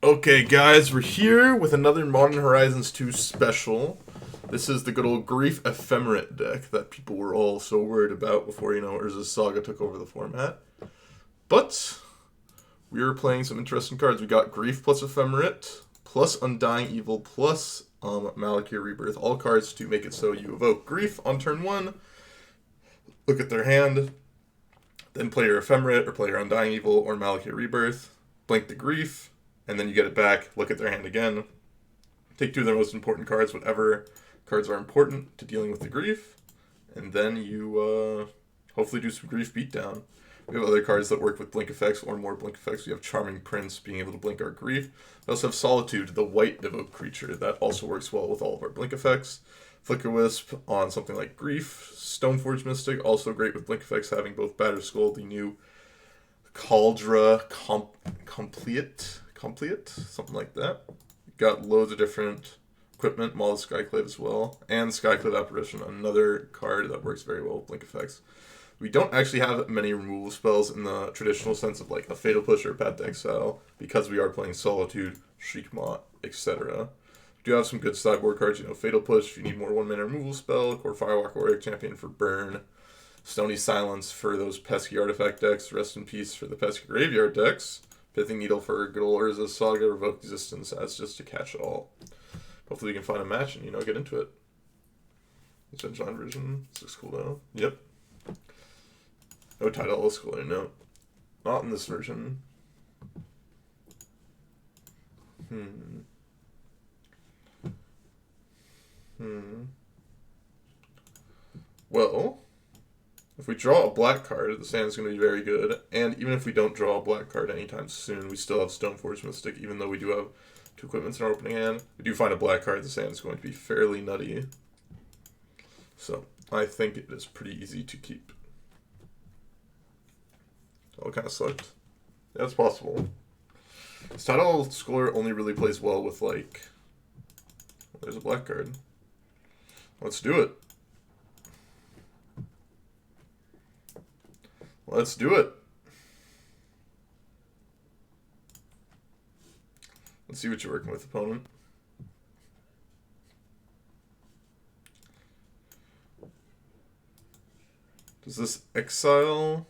Okay, guys, we're here with another Modern Horizons 2 special. This is the good old Grief Ephemerete deck that people were all so worried about before, Urza's Saga took over the format. But we were playing some interesting cards. We got Grief plus Ephemerete, plus Undying Evil, plus Malakir Rebirth. All cards to make it so you evoke Grief on turn 1, look at their hand, then play your Ephemerete or play your Undying Evil or Malakir Rebirth, blink the Grief, and then you get it back, look at their hand again, take two of their most important cards, whatever cards are important to dealing with the Grief, and then you hopefully do some Grief beatdown. We have other cards that work with blink effects or more blink effects. We have Charming Prince, being able to blink our Grief. We also have Solitude, the white evoke creature. That also works well with all of our blink effects. Flicker Wisp on something like Grief. Stoneforge Mystic, also great with blink effects, having both Batterskull, the new Cauldra Complete, something like that. Got loads of different equipment, Maul the Skyclave as well, and Skyclave Apparition, another card that works very well with blink effects. We don't actually have many removal spells in the traditional sense of like a Fatal Push or Path to Exile, because we are playing Solitude, Shriekmaw, etc. We do have some good sideboard cards, Fatal Push if you need more 1-mana removal spell, Core Firewalk Auric Champion for burn, Stony Silence for those pesky artifact decks, Rest in Peace for the pesky graveyard decks, Pithing Needle for good old Urza's Saga, Revoke Existence as just to catch it all. Hopefully we can find a match and, get into it. Is that Giant version? 6 cooldown? Yep. No Tidal Escalator, no. Not in this version. Well, if we draw a black card, the sand's going to be very good. And even if we don't draw a black card anytime soon, we still have Stoneforge Mystic, even though we do have 2 equipments in our opening hand. We do find a black card, the sand is going to be fairly nutty. So, I think it is pretty easy to keep. Oh, it kind of sucked. Yeah, it's possible. This Tidal Scorer only really plays well with, like... Well, there's a black card. Let's do it. Let's do it. Let's see what you're working with, opponent. Does this exile...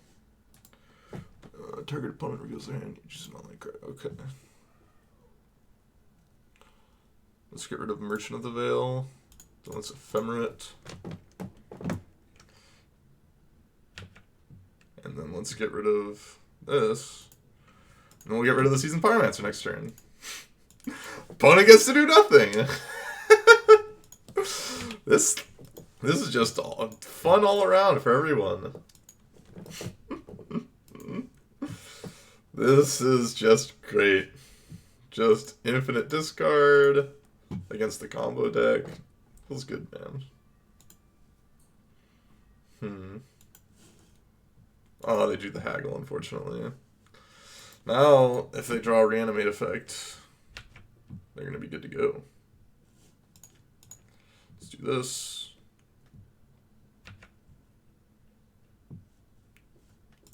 target opponent reveals their hand. You just not like card. Okay. Let's get rid of Merchant of the Veil. Then let's Ephemerete. And then let's get rid of this. And then we'll get rid of the Seasoned Pyromancer next turn. Opponent gets to do nothing. This is just fun all around for everyone. This is just great. Just infinite discard against the combo deck. Feels good, man. Oh, they drew the Haggle, unfortunately. Now, if they draw a Reanimate effect, they're going to be good to go. Let's do this.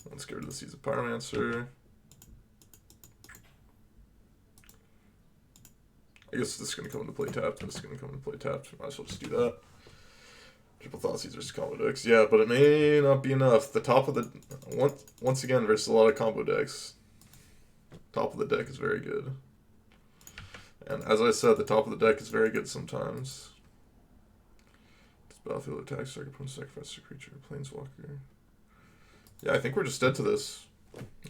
Let's get rid of the Seasoned Pyromancer. I guess this is going to come into play tapped, and this is going to come into play tapped. Might as well just do that. Triple Thoughtseize versus combo decks. Yeah, but it may not be enough. The top of the... Once again, versus a lot of combo decks. Top of the deck is very good. And as I said, the top of the deck is very good sometimes. This battlefield attacks, target opponent sacrifices a creature, planeswalker. Yeah, I think we're just dead to this.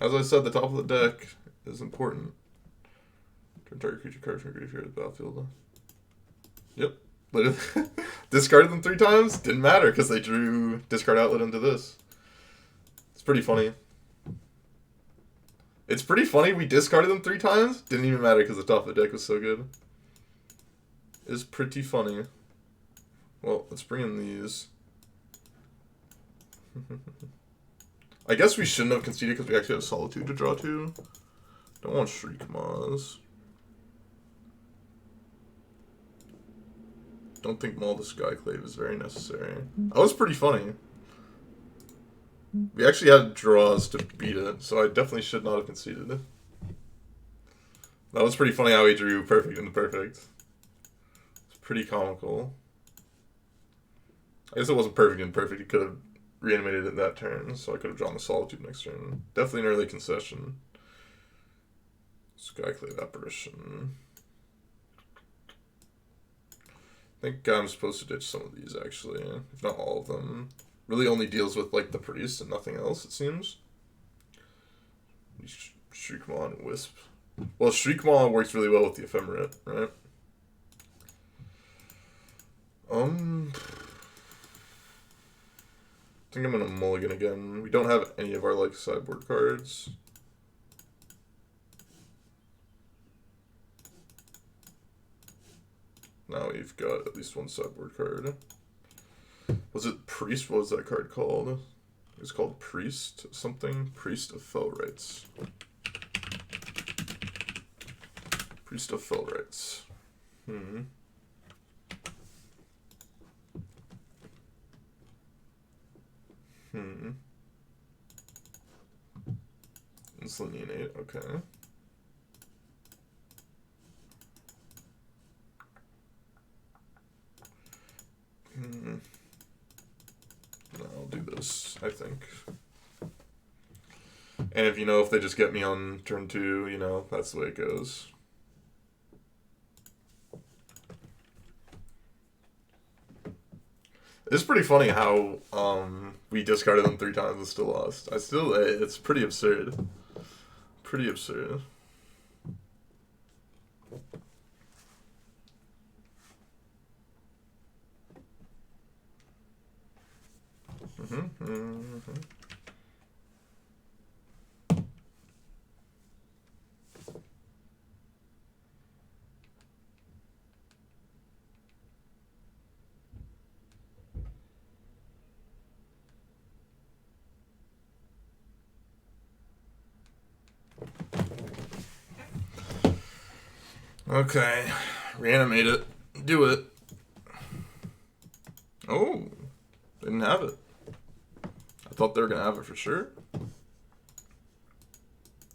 As I said, the top of the deck is important. Turn target creature card from your graveyard to the battlefield. Yep. Discarded them 3 times? Didn't matter because they drew Discard Outlet into this. It's pretty funny. It's pretty funny we discarded them 3 times. Didn't even matter because the top of the deck was so good. It's pretty funny. Well, let's bring in these. I guess we shouldn't have conceded because we actually have Solitude to draw to. Don't want Shriekmaws. Don't think Maul the Skyclave is very necessary. That was pretty funny. We actually had draws to beat it, so I definitely should not have conceded. That was pretty funny how he drew perfect and perfect. It's pretty comical. I guess it wasn't perfect and perfect. He could have reanimated it that turn, so I could have drawn the Solitude next turn. Definitely an early concession. Skyclave Apparition. I think I'm supposed to ditch some of these, actually. If not all of them. Really only deals with, like, the priest and nothing else, it seems. Shriekmaw and Wisp. Well, Shriekmaw works really well with the Ephemerete, right? I think I'm gonna mulligan again. We don't have any of our, like, sideboard cards. Now we've got at least one sideboard card. Was it Priest? What was that card called? It was called Priest something? Priest of Fellrights. Priest of Fellrights. Insulinate, okay. No, I'll do this, I think. And if they just get me on turn 2, that's the way it goes. It's pretty funny how we discarded them 3 times and still lost. It's pretty absurd. Pretty absurd. Okay, reanimate it. Do it. Oh, didn't have it. I thought they were gonna have it for sure.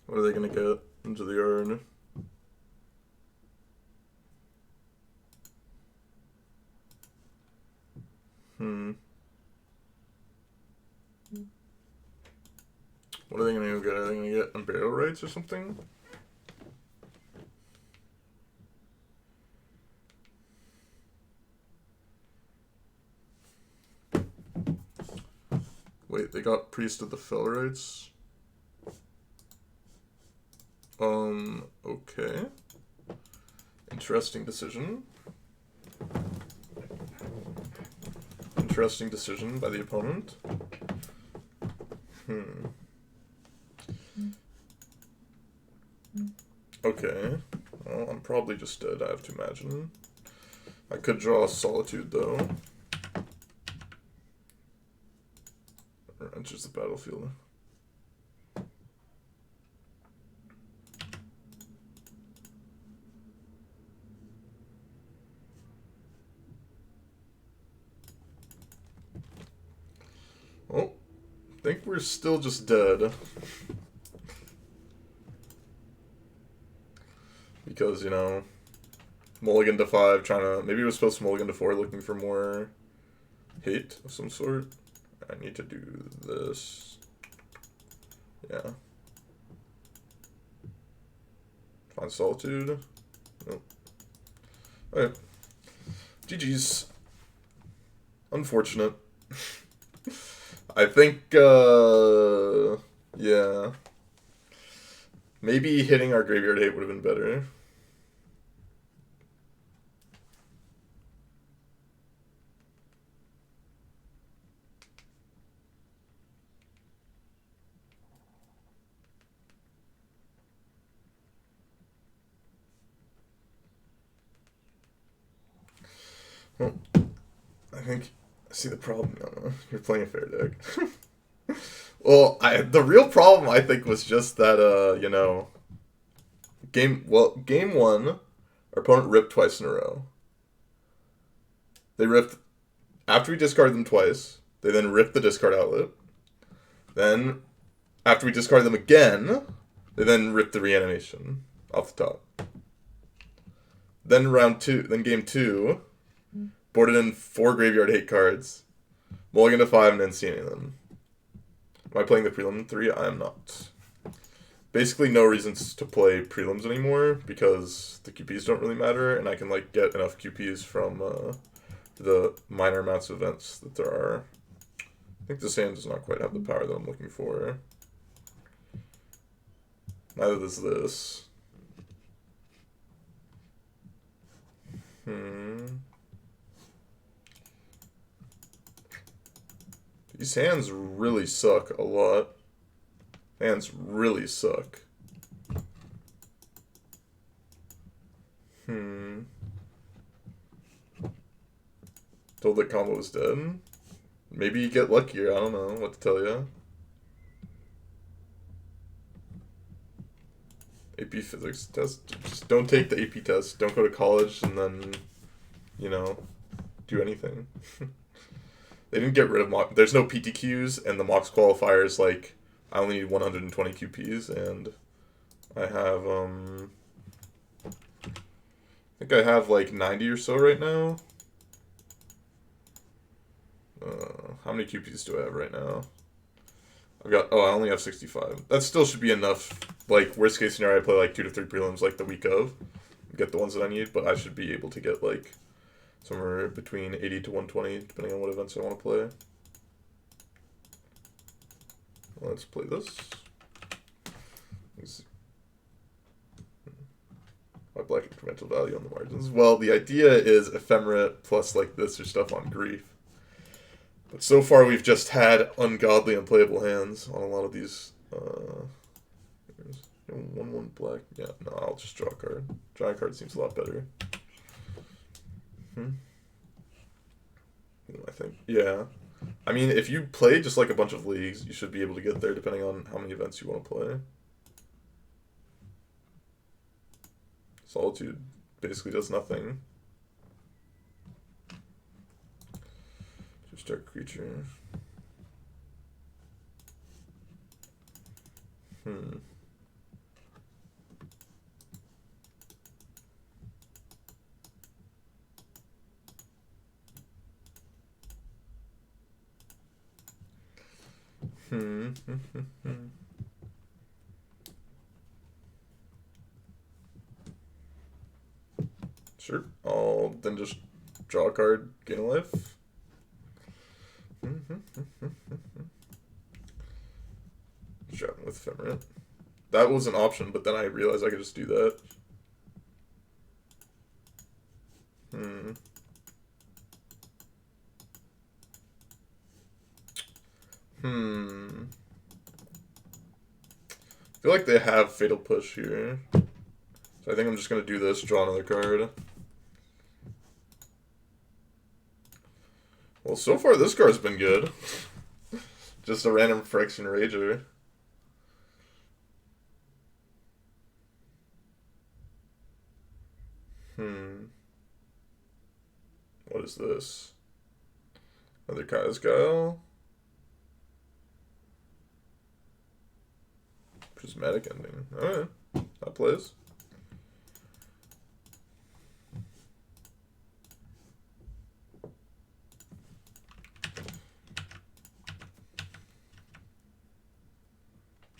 What are they gonna get into the yard? What are they gonna get? Are they gonna get Unburial Rights or something? Wait, they got Priest of the Fellrights? Okay. Interesting decision. Interesting decision by the opponent. Okay. Well, I'm probably just dead, I have to imagine. I could draw a Solitude, though. Or enters the battlefield. Oh, I think we're still just dead. Because, mulligan to 5, maybe it was supposed to mulligan to 4, looking for more hate of some sort. I need to do this. Yeah. Find Solitude. Nope. Okay. GG's. Unfortunate. I think, yeah. Maybe hitting our graveyard hate would have been better. Well, I think I see the problem now. You're playing a fair deck. Well, the real problem I think was just that game 1, our opponent ripped twice in a row. They ripped after we discarded them twice. They then ripped the discard outlet. Then after we discarded them again, they then ripped the reanimation off the top. Then round two, then game two, boarded in 4 graveyard hate cards. Mulligan to 5 and didn't see any of them. Am I playing the prelim 3? I am not. Basically no reasons to play prelims anymore because the QPs don't really matter, and I can like get enough QPs from the minor amounts of events that there are. I think the sand does not quite have the power that I'm looking for. Neither does this. These hands really suck a lot. Hands really suck. Told that combo is dead. Maybe you get luckier. I don't know what to tell you. AP physics test. Just don't take the AP test. Don't go to college and then, you know, do anything. They didn't get rid of mock. There's no PTQs, and the mocks qualifier is like, I only need 120 QPs, and I have, I think I have like 90 or so right now. How many QPs do I have right now? I only have 65. That still should be enough. Like, worst case scenario, I play like 2 to 3 prelims like the week of. Get the ones that I need, but I should be able to get like somewhere between 80 to 120, depending on what events I want to play. Let's play this. My black incremental value on the margins. Well, the idea is ephemerate plus like this or stuff on grief. But so far we've just had ungodly unplayable hands on a lot of these. 1/1 black. Yeah, no, I'll just draw a card. Drawing a card seems a lot better. I think. Yeah. I mean, if you play just like a bunch of leagues, you should be able to get there depending on how many events you want to play. Solitude basically does nothing. Just start creature. Sure. I'll then just draw a card, gain a life. Shot with ephemerate. That was an option, but then I realized I could just do that. I feel like they have Fatal Push here. So I think I'm just going to do this, draw another card. Well, so far this card's been good. Just a random Phyrexian Rager. What is this? Another Kai's Guile. Prismatic Ending. Alright, that plays.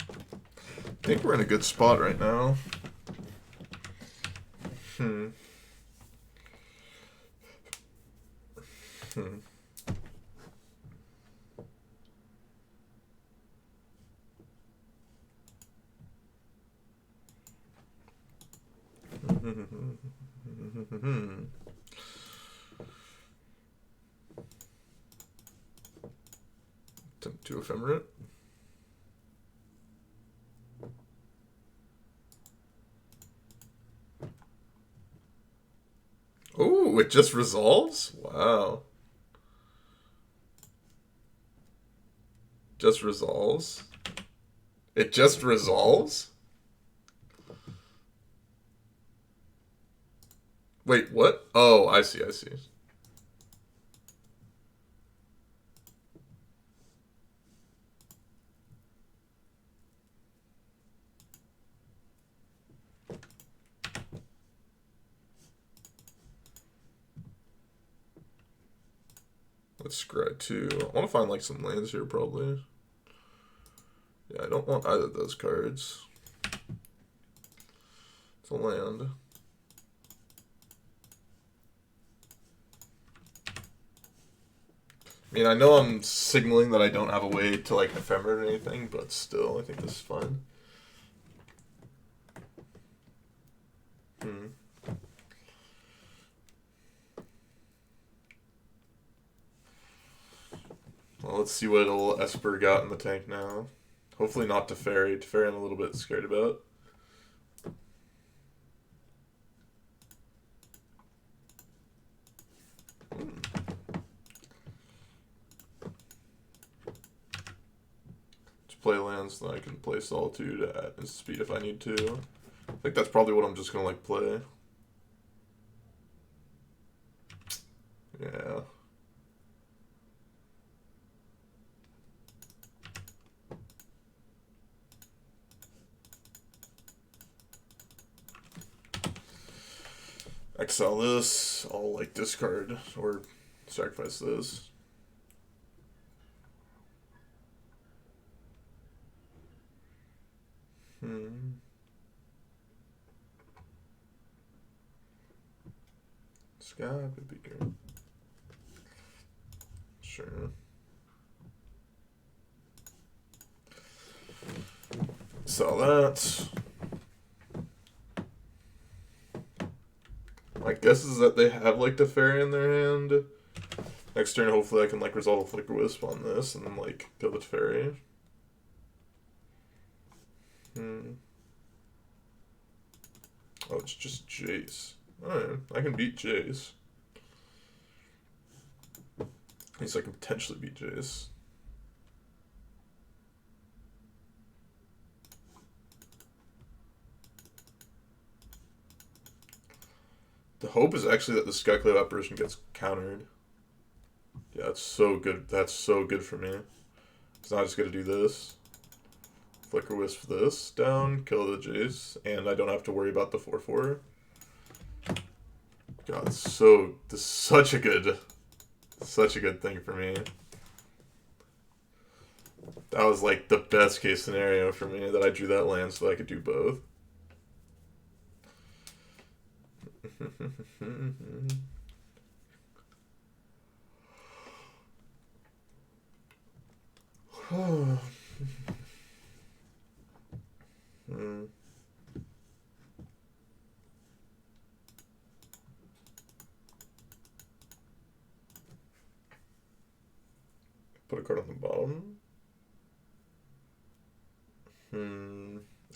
I think we're in a good spot right now. To ephemerate. Oh, it just resolves? Wow. Just resolves? It just resolves? Wait, what? Oh, I see, I see. Let's scry 2. I want to find like some lands here probably. Yeah, I don't want either of those cards. It's a land. I mean, I know I'm signaling that I don't have a way to like ephemerate or anything, but still, I think this is fine. Well, let's see what old Esper got in the tank now. Hopefully not Teferi. Teferi I'm a little bit scared about. Just play lands, then I can play Solitude at his speed if I need to. I think that's probably what I'm just gonna like play. Yeah. Exile this, I'll like discard or sacrifice this. Sky would be good. Sure. Sell that. My guess is that they have like Teferi in their hand. Next turn, hopefully I can like resolve a Flicker Wisp on this and then like kill the Teferi. Oh, it's just Jace. Alright, I can beat Jace. At least I can potentially beat Jace. The hope is actually that the Skyclave apparition gets countered. Yeah, it's so good. That's so good for me. So now I just gotta do this. Flicker Wisp this down, kill the Jace, and I don't have to worry about the 4/4. God, this is such a good thing for me. That was like the best case scenario for me, that I drew that land so that I could do both. Put a card on the bottom.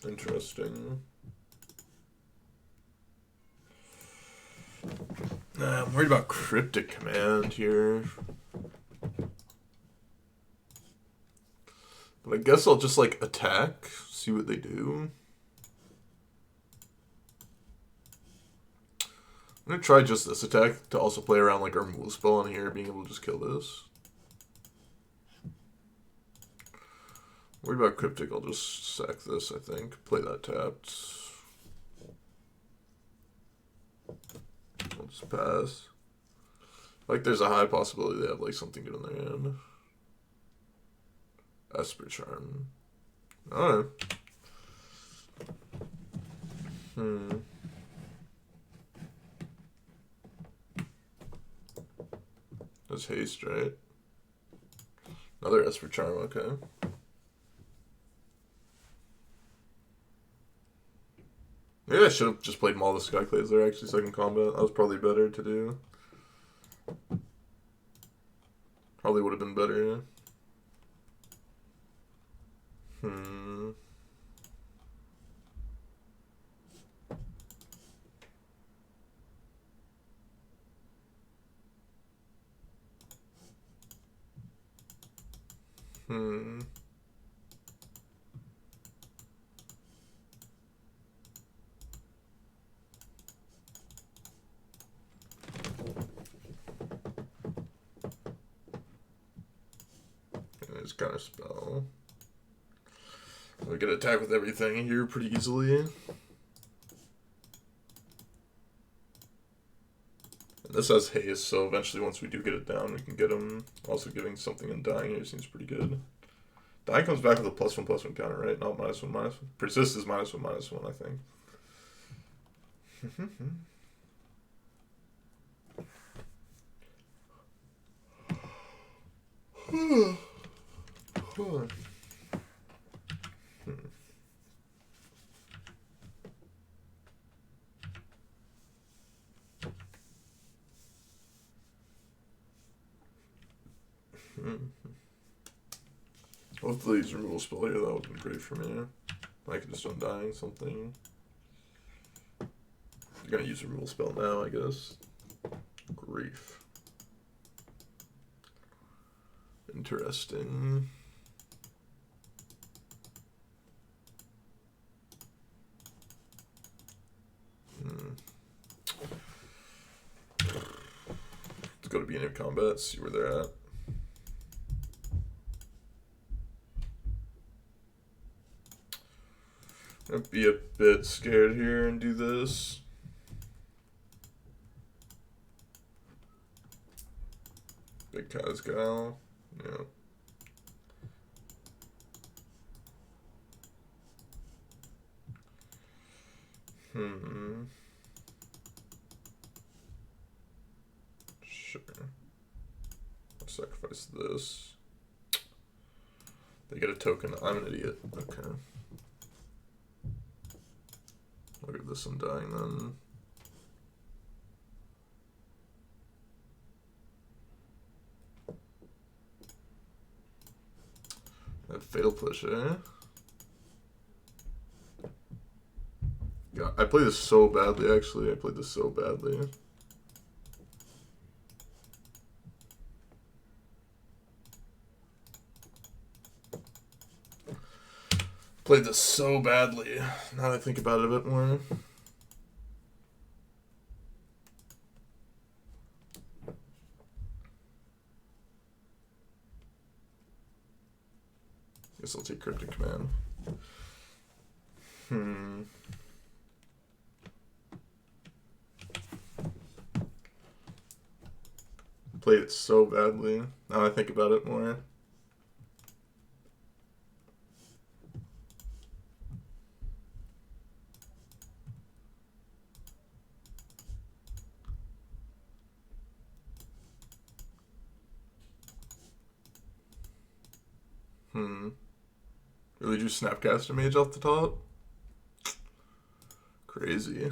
Interesting. I'm worried about Cryptic Command here. But I guess I'll just like attack, see what they do. I'm gonna try just this attack to also play around like our removal spell on here, being able to just kill this. Worried about Cryptic, I'll just sack this, I think. Play that tapped. I'll just pass. Like there's a high possibility they have like something good in their hand. Esper Charm. Alright. That's haste, right? Another Esper Charm, okay. Maybe I should have just played Maul the Skyclaves there, actually, second combat. That was probably better to do. Probably would have been better. It's kind of spell. We can attack with everything here pretty easily. And This has haste, so eventually once we do get it down, we can get him. Also giving something in dying here seems pretty good. Dying comes back with a +1/+1 counter, right? Not -1/-1. Persist is -1/-1, I think. Hopefully use removal spell here, that would be great for me. I could just undying something. I'm gonna use a removal spell now, I guess. Grief. Interesting. Let's go to beginning of combat, see where they're at. I'm gonna be a bit scared here and do this. Big Kazgal. Yeah. Sure. I'll sacrifice this. They get a token. I'm an idiot. Okay. Look at this undying then. That Fatal Push, eh? Yeah, I played this so badly, actually. I played this so badly. Played this so badly. Now that I think about it a bit more. Guess I'll take Cryptic Command. Played it so badly. Now I think about it more. Really do Snapcaster Mage off the top? Crazy.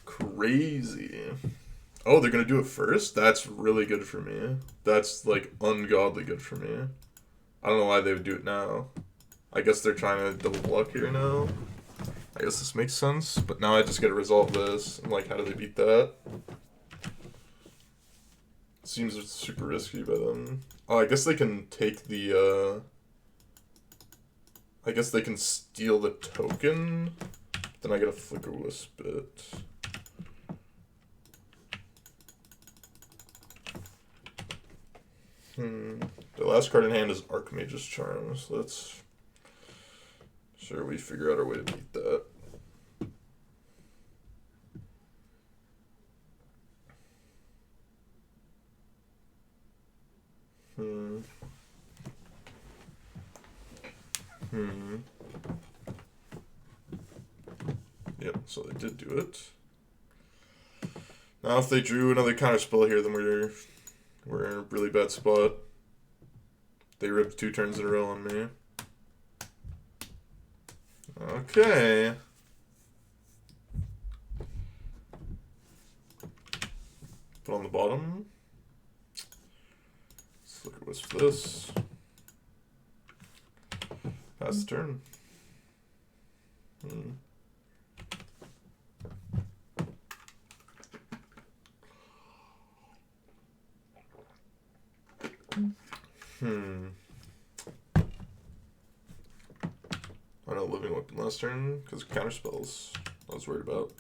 Crazy. Oh, they're gonna do it first? That's really good for me. That's like ungodly good for me. I don't know why they would do it now. I guess they're trying to double block here now. I guess this makes sense, but now I just gotta resolve this. And like, how do they beat that? Seems super risky by them. Oh, I guess they can take the, I guess they can steal the token. Then I gotta Flicker Wisp it. The last card in hand is Archmage's Charm, so let's sure we figure out our way to beat that. Yep, so they did do it. Now if they drew another counter spell here, then we're in a really bad spot. They ripped 2 turns in a row on me. Okay. Put on the bottom. Let's look at what's this. Pass the turn. I know Living Weapon last turn because counter spells I was worried about.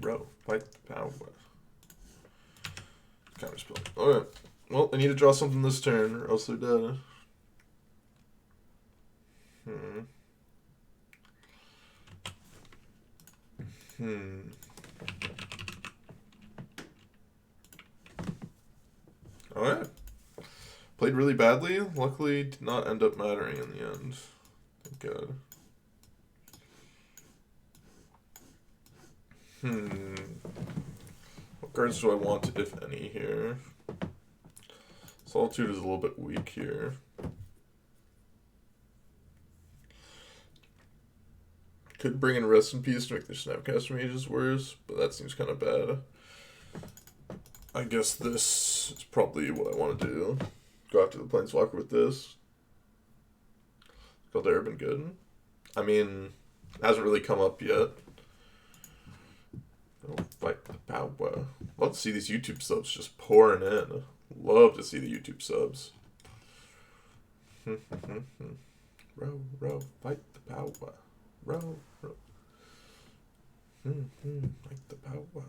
row, fight the power. Counterspell. Alright. Well, I need to draw something this turn, or else they're dead. Alright. Played really badly. Luckily, did not end up mattering in the end. Thank God. What cards do I want, if any, here? Solitude is a little bit weak here. Could bring in Rest in Peace to make their Snapcaster Mages worse, but that seems kind of bad. I guess this is probably what I want to do. Go after the Planeswalker with this. Caldera been good. I mean, hasn't really come up yet. Oh, fight the power. Love to see these YouTube subs just pouring in. Love to see the YouTube subs. Row, fight the power. Row. Fight the power.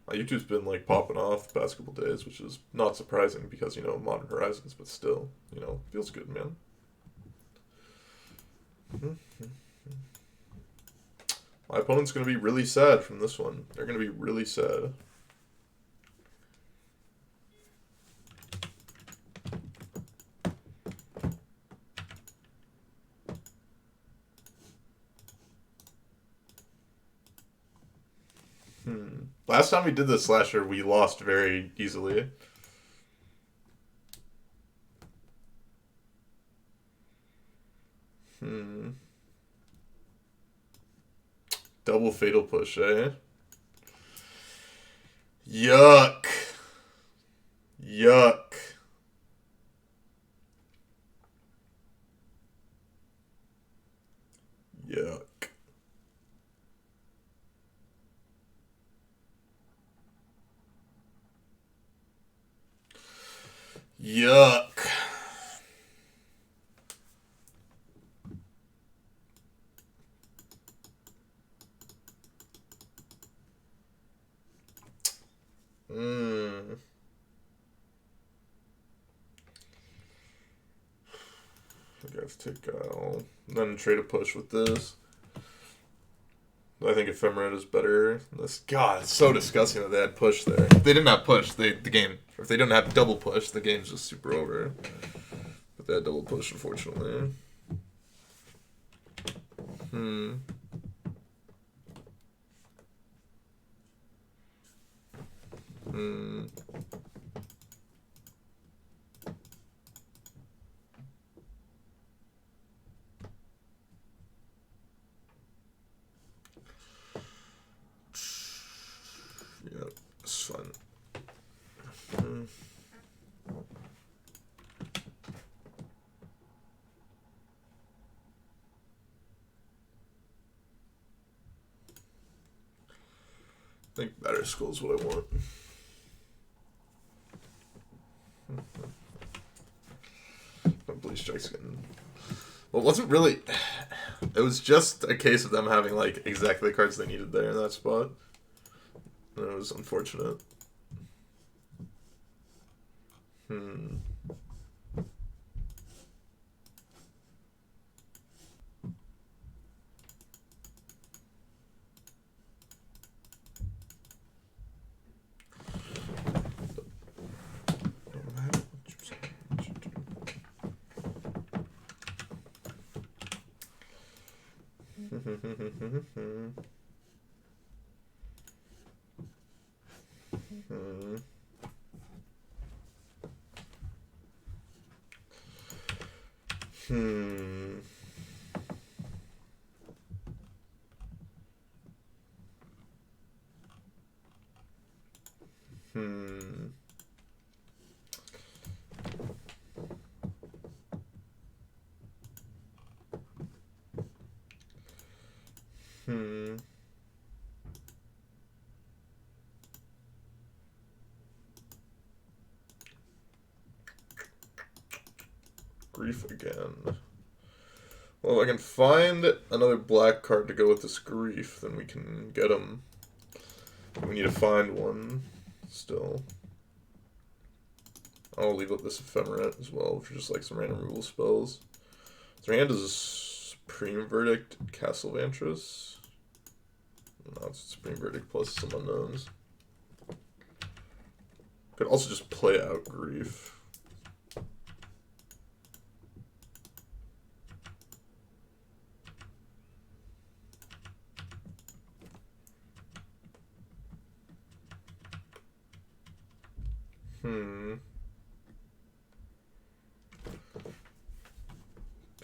My YouTube's been like popping off the past couple days, which is not surprising because, you know, Modern Horizons, but still, you know, feels good, man. My opponent's going to be really sad from this one. They're going to be really sad. Last time we did this slasher, we lost very easily. Double Fatal Push, eh? Yuck. Yuck. Yuck. Yuck. I guess take then trade a push with this. I think ephemerete is better. This God, it's so disgusting that they had push there. If they didn't have push, the game. If they didn't have double push, the game's just super over. But they had double push, unfortunately. Yeah, it's fun. I think Batter Skull is what I want. Bleach Strike's getting... Well, it wasn't really... It was just a case of them having, like, exactly the cards they needed there in that spot. And it was unfortunate. Grief again. Well, if I can find another black card to go with this grief, then we can get him. We need to find one still. I'll leave up this ephemerete as well for just like some random removal spells. Their hand is Supreme Verdict, Castle Vantress. No, it's Supreme Verdict plus some unknowns. Could also just play out Grief.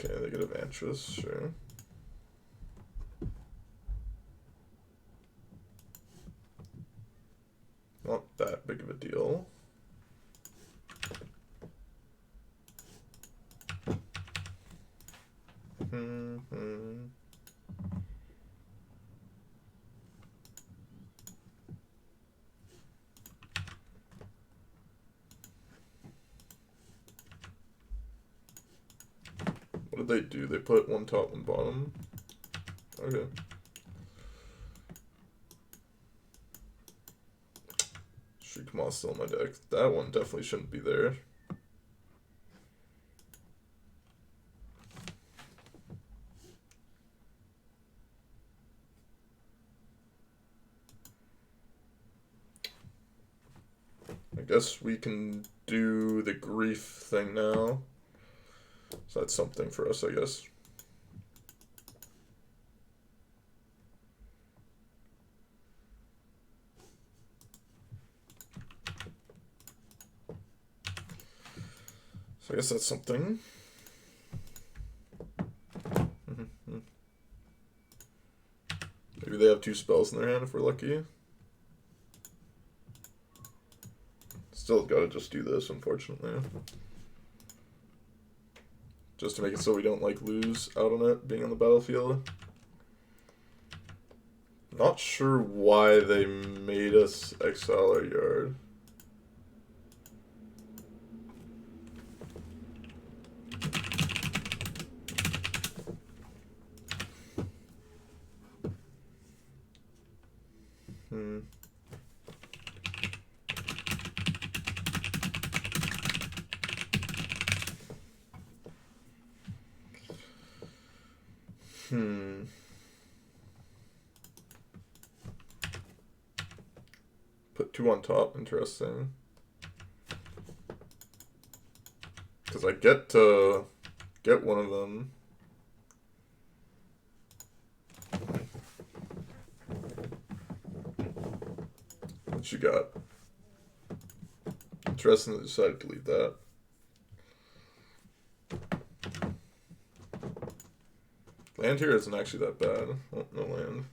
Okay, they get a Vantress, sure. Not that big of a deal. What did they do? They put one top, one bottom? Okay. Shriekmaw's still in my deck. That one definitely shouldn't be there. I guess we can do the grief thing now. So that's something for us, I guess. So I guess that's something. Maybe they have 2 spells in their hand if we're lucky. Still gotta just do this, unfortunately. Just to make it so we don't, like, lose out on it being on the battlefield. Not sure why they made us exile our yard. Put 2 on top, interesting. Because I get to get one of them. What you got? Interesting they decided to leave that. Land here isn't actually that bad. Oh, no land.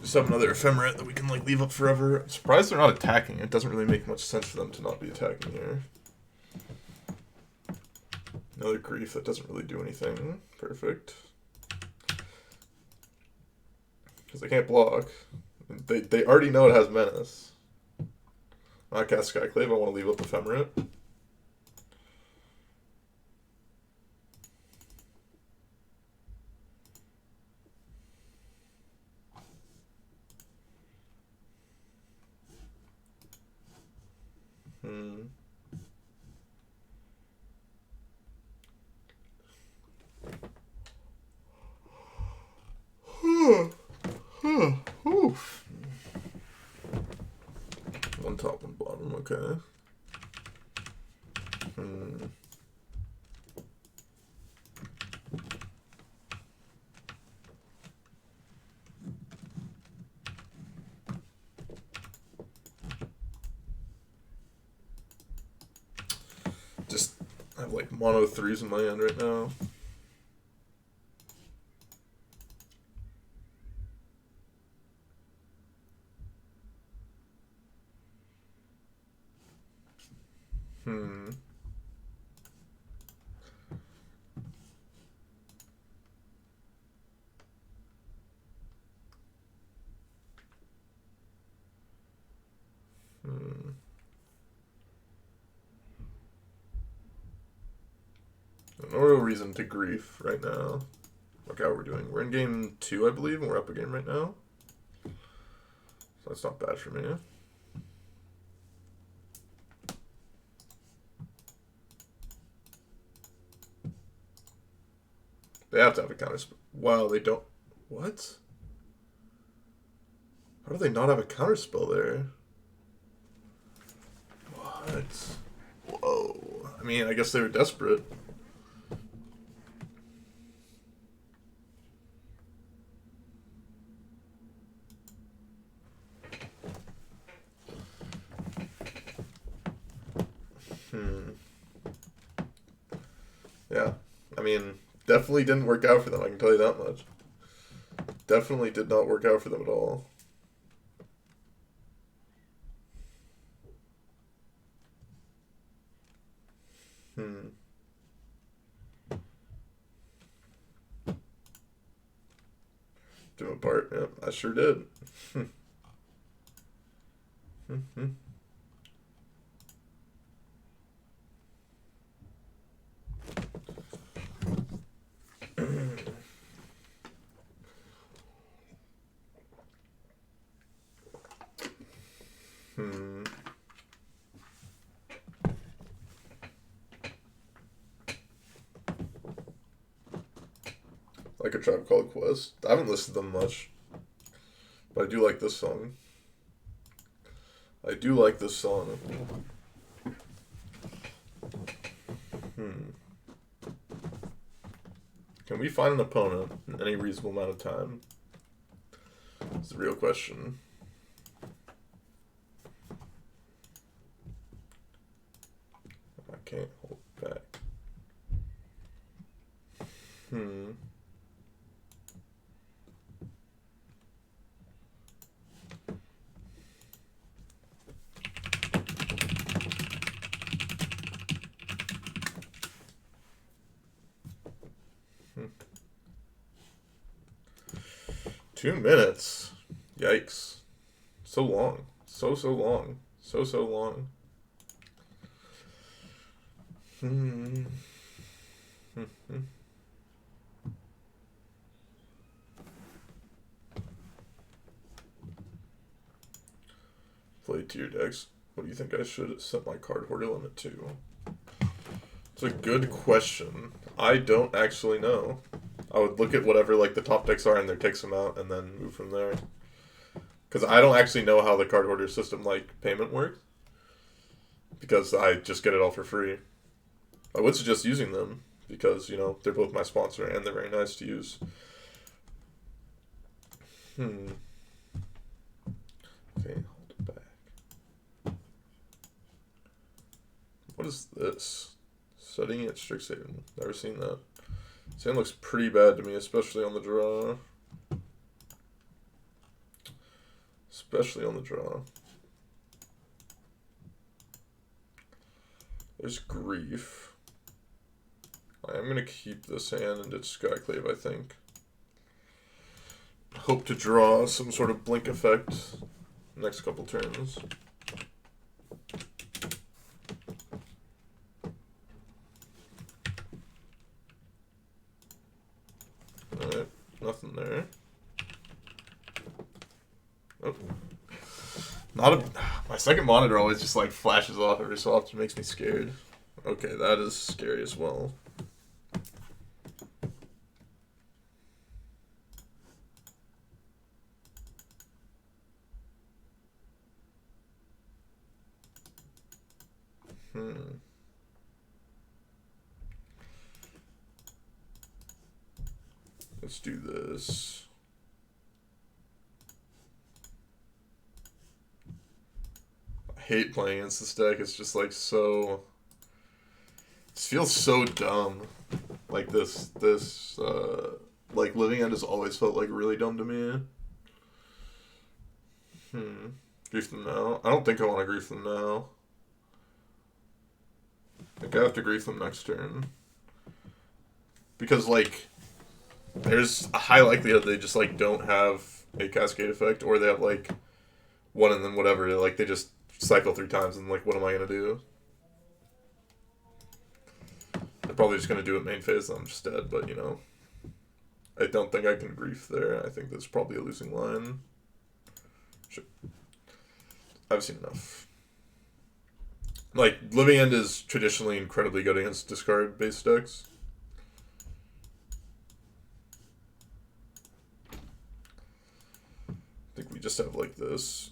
Just have another ephemerate that we can like leave up forever. I'm surprised they're not attacking. It doesn't really make much sense for them to not be attacking here. Another grief that doesn't really do anything. Perfect. Because they can't block. They already know it has menace. Not cast Skyclave. I want to leave up ephemerate. One top, one bottom, okay. Just I have like mono 3s in my hand right now. No real reason to grief right now. Look how we're doing. We're in game 2, I believe, and we're up a game right now. So that's not bad for me. They have to have a counter spell. Wow, they don't. What? How do they not have a counter spell there? What? Whoa. I mean, I guess they were desperate. Yeah. I mean, definitely didn't work out for them, I can tell you that much. Definitely did not work out for them at all. Do them apart. Yep, I sure did. Like a Tribe Called Quest. I haven't listened to them much, but I do like this song. I do like this song. Can we find an opponent in any reasonable amount of time? It's the real question. I can't hold back. 2 minutes. Yikes. So long. So long. So long. Play tier decks. What do you think I should set my card hoarder limit to? It's a good question. I don't actually know. I would look at whatever like the top decks are and there takes them out and then move from there. Because I don't actually know how the card hoarder system like payment works. Because I just get it all for free. I would suggest using them because, you know, they're both my sponsor and they're very nice to use. Okay, hold it back. What is this? Setting it strict saving. Never seen that. Sand looks pretty bad to me, especially on the draw. Especially on the draw. There's grief. I am going to keep this hand and ditch Skyclave, I think. Hope to draw some sort of blink effect next couple turns. Alright, nothing there. Oh. My second monitor always just like flashes off every so often, makes me scared. Okay, that is scary as well. Let's do this. I hate playing against this deck. It's just like so... This feels so dumb. Like this like Living End has always felt like really dumb to me. Grief them now. I don't think I want to grief them now. I think I have to grief them next turn. Because like there's a high likelihood they just like don't have a cascade effect, or they have like one and then whatever. Like they just cycle 3 times and like what am I gonna do? They're probably just going to do it main phase, and I'm just dead, but, you know. I don't think I can grief there. I think that's probably a losing line. Sure. I've seen enough. Like, Living End is traditionally incredibly good against discard-based decks. I think we just have, like, this.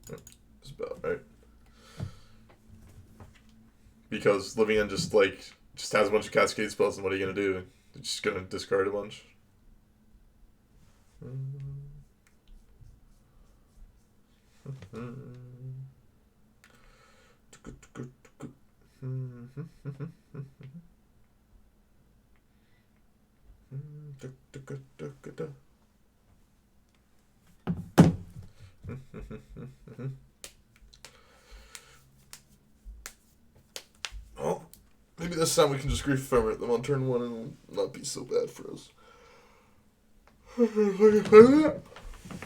That's about right. Because Living End just, like, just has a bunch of cascade spells, and what are you going to do? You're just going to discard a bunch. Well, maybe this time we can just grief ephemerate them on turn 1 and it'll not be so bad for us.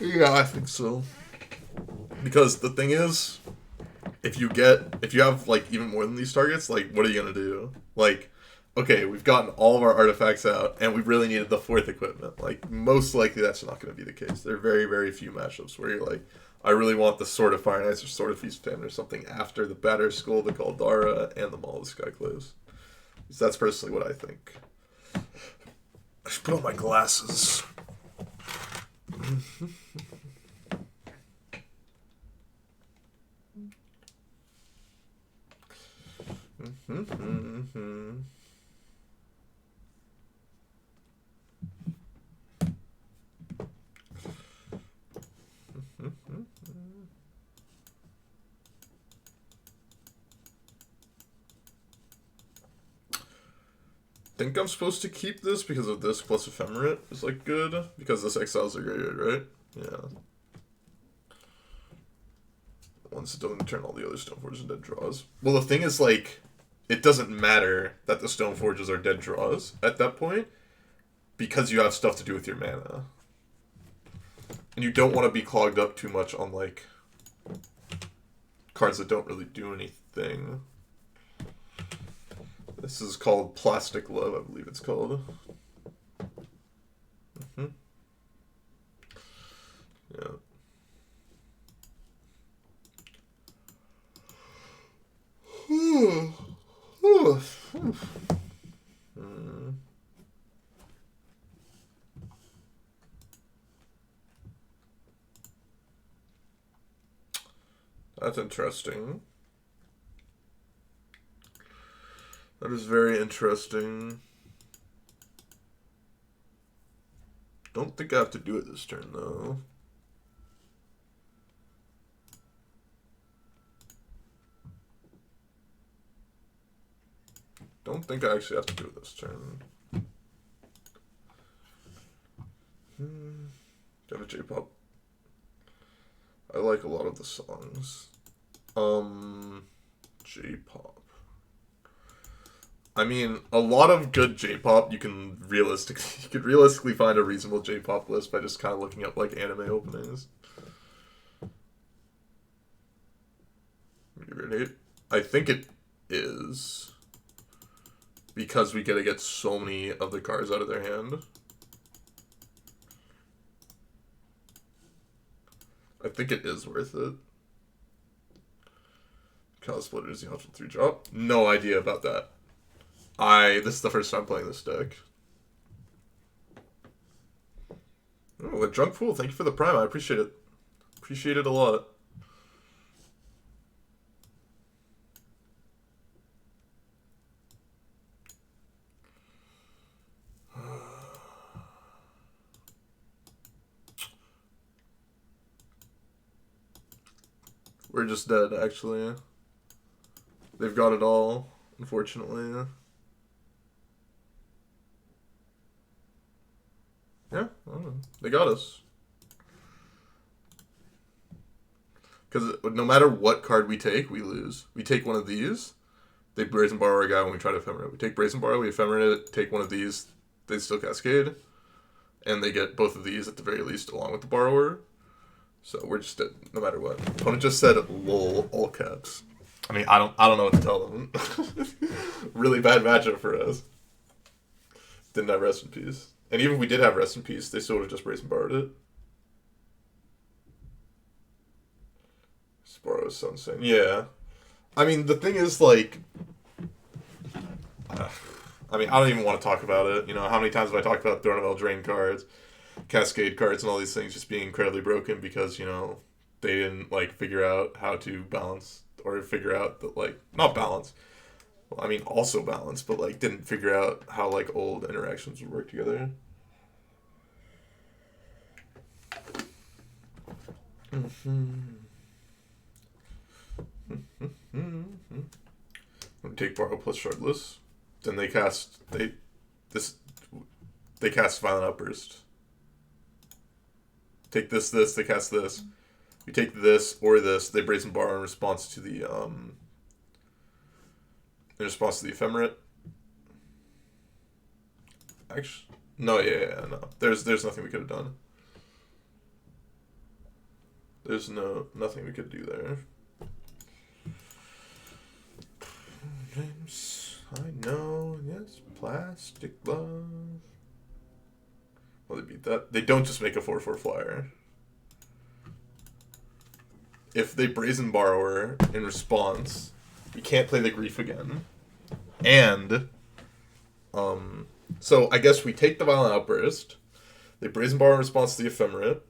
Yeah, I think so. Because the thing is, if you have, like, even more than these targets, like, what are you going to do? Like, okay, we've gotten all of our artifacts out, and we really needed the 4th equipment. Like, most likely that's not going to be the case. There are very, very few matchups where you're like, I really want the Sword of Fire Knights or Sword of Feast Fan or something after the Batter Skull, the Caldara, and the Maul of the Skyclaves. So that's personally what I think. I should put on my glasses. I think I'm supposed to keep this because of this plus ephemerate is, like, good. Because this exiles are graveyard, right? Yeah. Once it doesn't turn all the other Stoneforges into dead draws. Well, the thing is, like, it doesn't matter that the Stoneforges are dead draws at that point because you have stuff to do with your mana. And you don't want to be clogged up too much on, like, cards that don't really do anything. This is called Plastic Love, I believe it's called. Yeah. That's interesting. That is very interesting. Don't think I have to do it this turn, though. Don't think I actually have to do it this turn. Got a J-pop. I like a lot of the songs. J-pop. I mean, a lot of good J-pop you could realistically find a reasonable J-pop list by just kind of looking up, like, anime openings. I think it is because we get so many of the cards out of their hand. I think it is worth it. Cosplayer is the option 3 drop. No idea about that. This is the first time playing this deck. Oh, a Drunk Fool, thank you for the prime. I appreciate it. Appreciate it a lot. We're just dead, actually. They've got it all, unfortunately. Yeah, I don't know. They got us. Because no matter what card we take, we lose. We take one of these, they Brazen Borrow our guy when we try to ephemerate. We take Brazen Borrow, we ephemerate it, take one of these, they still cascade. And they get both of these at the very least along with the Borrower. So we're just dead no matter what. Opponent just said lol, all caps. I mean, I don't know what to tell them. Really bad matchup for us. Didn't have rest in peace. And even if we did have rest in peace, they still would have just braced and borrowed it. Sparrow is so insane. Yeah. I mean, the thing is, like, I mean, I don't even want to talk about it. You know, how many times have I talked about throwing out drain cards, cascade cards, and all these things just being incredibly broken because, you know, they didn't, like, figure out how to balance or figure out that, like, not balance. Well, I mean, also balance, but, like, didn't figure out how, like, old interactions would work together. Take borrow plus shardless. Then this they cast violent outburst. Take this, they cast this. You take this or this, they brazen borrow in response to the ephemerate. Actually, no, yeah, no. There's nothing we could have done. There's nothing we could do there. James, I know, yes, plastic love. Well, they beat that. They don't just make a 4/4 flyer. If they brazen borrower in response, we can't play the grief again. And so I guess we take the violent outburst. They brazen borrow in response to the ephemerate.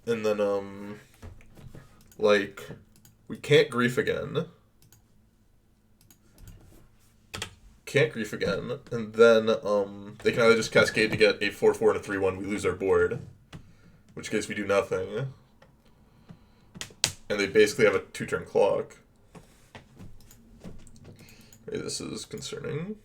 And then like we can't grief again. And then they can either just cascade to get a 4/4 and a 3/1. We lose our board, in which case we do nothing. And they basically have a 2-turn clock. Okay, this is concerning.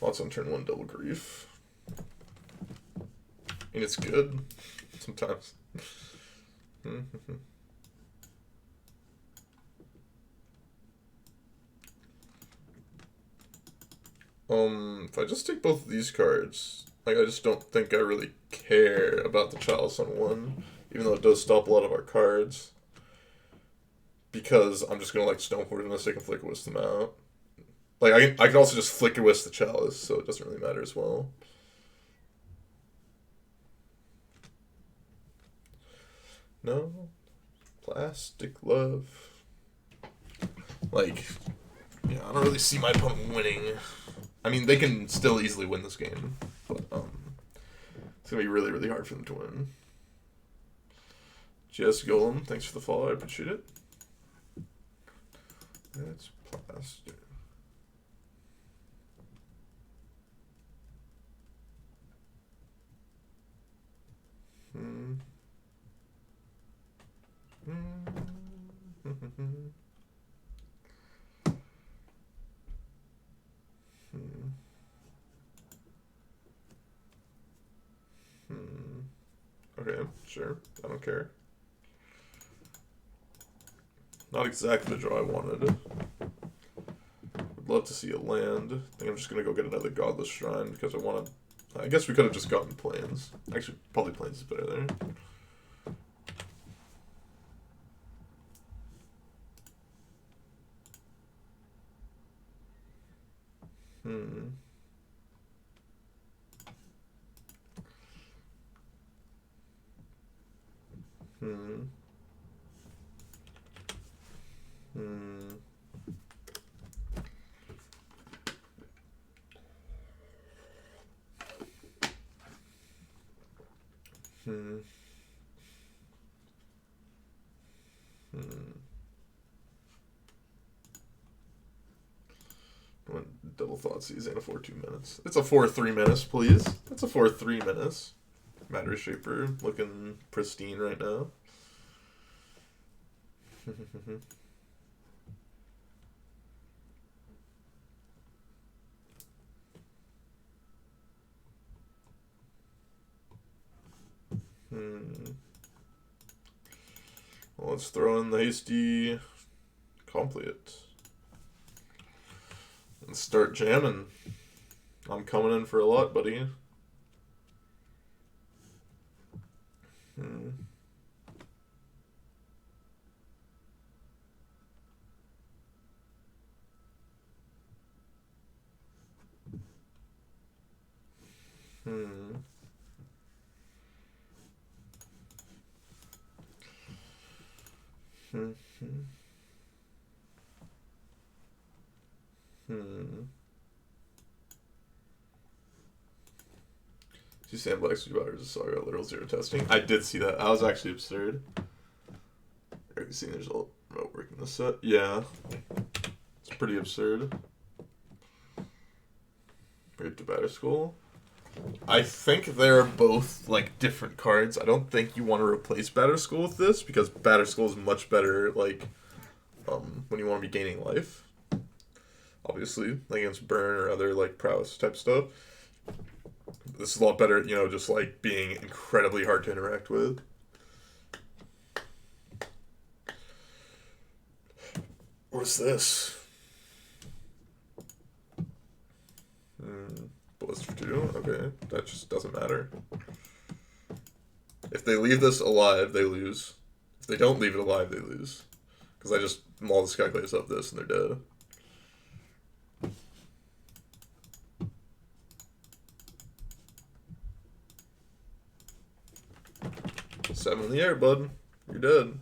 Lots on turn 1 double grief. And it's good sometimes. If I just take both of these cards, like, I just don't think I really care about the Chalice on 1, even though it does stop a lot of our cards. Because I'm just gonna, like, Stoneford unless I can Flicker Wisp them out. Like, I can also just Flicker Wisp the Chalice, so it doesn't really matter as well. No. Plastic love. Like, yeah, I don't really see my opponent winning. I mean, they can still easily win this game, but it's gonna be really, really hard for them to win. Jess Golem, thanks for the follow. I appreciate it. That's plastic. Okay, sure. I don't care. Not exactly the draw I wanted. Would love to see a land. I think I'm just gonna go get another Godless Shrine because I want to. I guess we could have just gotten Plains. Actually, probably Plains is better there. Double Thoughtseize and a 4/2 menace. It's a 4/3 menace, please. That's a 4/3 menace. Matter Shaper looking pristine right now. Well, let's throw in the hasty Complete. And start jamming. I'm coming in for a lot, buddy. Hmm. Hmm. Hmm. Hmm. You say Black Street Waters is Saga literal zero testing? I did see that. That was actually absurd. Have you seen there's a remote working this set? Yeah. It's pretty absurd. Great to Batter School. I think they're both like different cards. I don't think you want to replace Batter School with this because Batter School is much better like when you want to be gaining life. Obviously, like against burn or other like prowess type stuff. This is a lot better, you know, just like being incredibly hard to interact with. What's this? Ballistic 2? Okay, that just doesn't matter. If they leave this alive, they lose. If they don't leave it alive, they lose. Because I just maul the Skyclaves up this and they're dead. Seven in the air, bud. You're dead.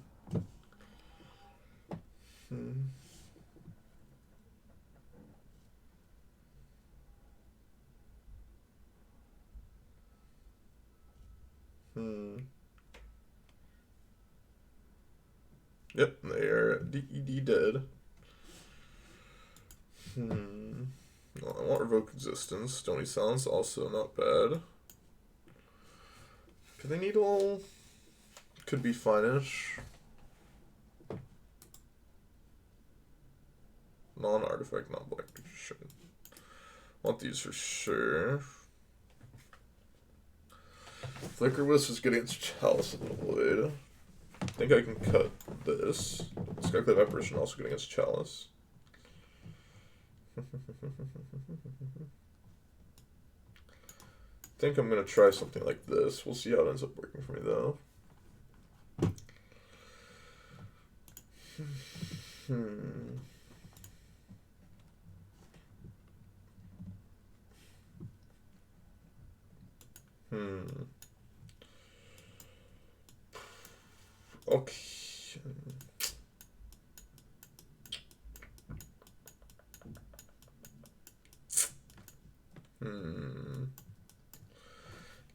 Yep, they are dead. Well, I want Revoke Existence. Stony Silence, also not bad. Pithing Needle could be fine-ish. Non-artifact, non-black. Sure. Want these for sure. Flicker Wisp is good against Chalice of the Blade. I think I can cut this. Skyclave Apparition also good against Chalice. I think I'm going to try something like this. We'll see how it ends up working for me, though. Okay.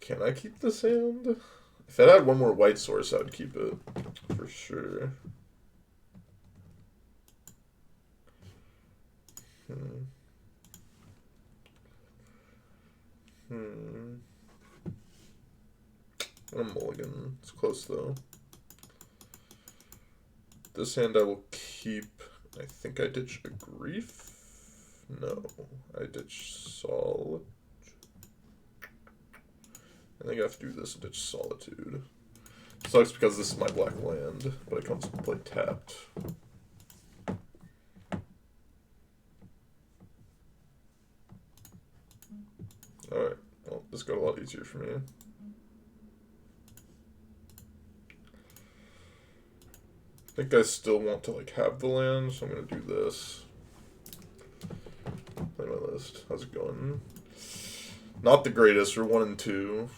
Can I keep this hand? If I had one more white source, I would keep it. For sure. A mulligan. It's close, though. This hand I will keep. I think I ditch a Grief. No, I ditch Solitude. I think I have to do this and ditch Solitude. Sucks because this is my black land, but it comes to play tapped. Alright, well, this got a lot easier for me. I think I still want to like have the land, so I'm gonna do this. Play my list. How's it going? Not the greatest. We're 1 and 2.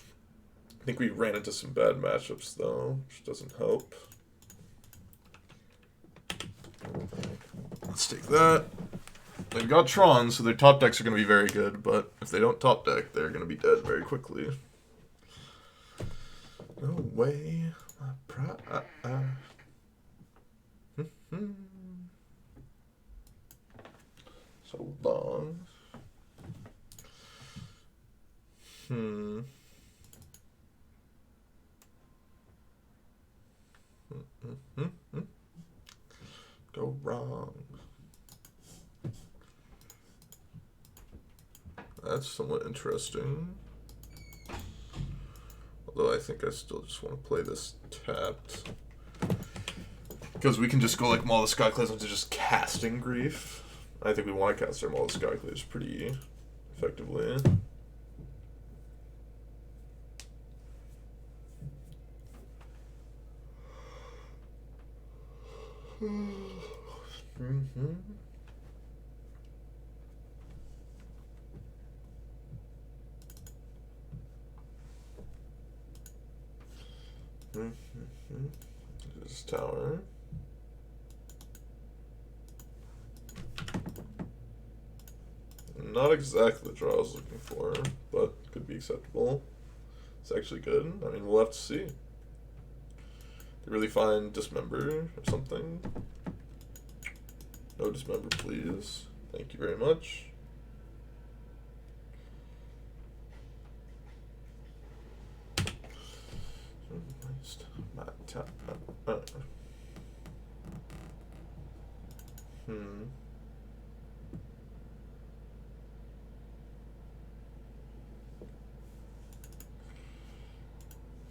I think we ran into some bad matchups though, which doesn't help. Let's take that. They've got Tron, so their top decks are going to be very good, but if they don't top deck, they're going to be dead very quickly. No way. So long. Go wrong. That's somewhat interesting. Although I think I still just want to play this tapped. Because we can just go like Maul the Skyclaves into just casting Grief. I think we want to cast our Maul the Skyclaves pretty effectively. Mm-hmm. Mm-hmm. This tower. Not exactly the draw I was looking for, but could be acceptable. It's actually good. I mean, we'll have to see. They really find dismember or something. No dismember, please. Thank you very much. Hmm.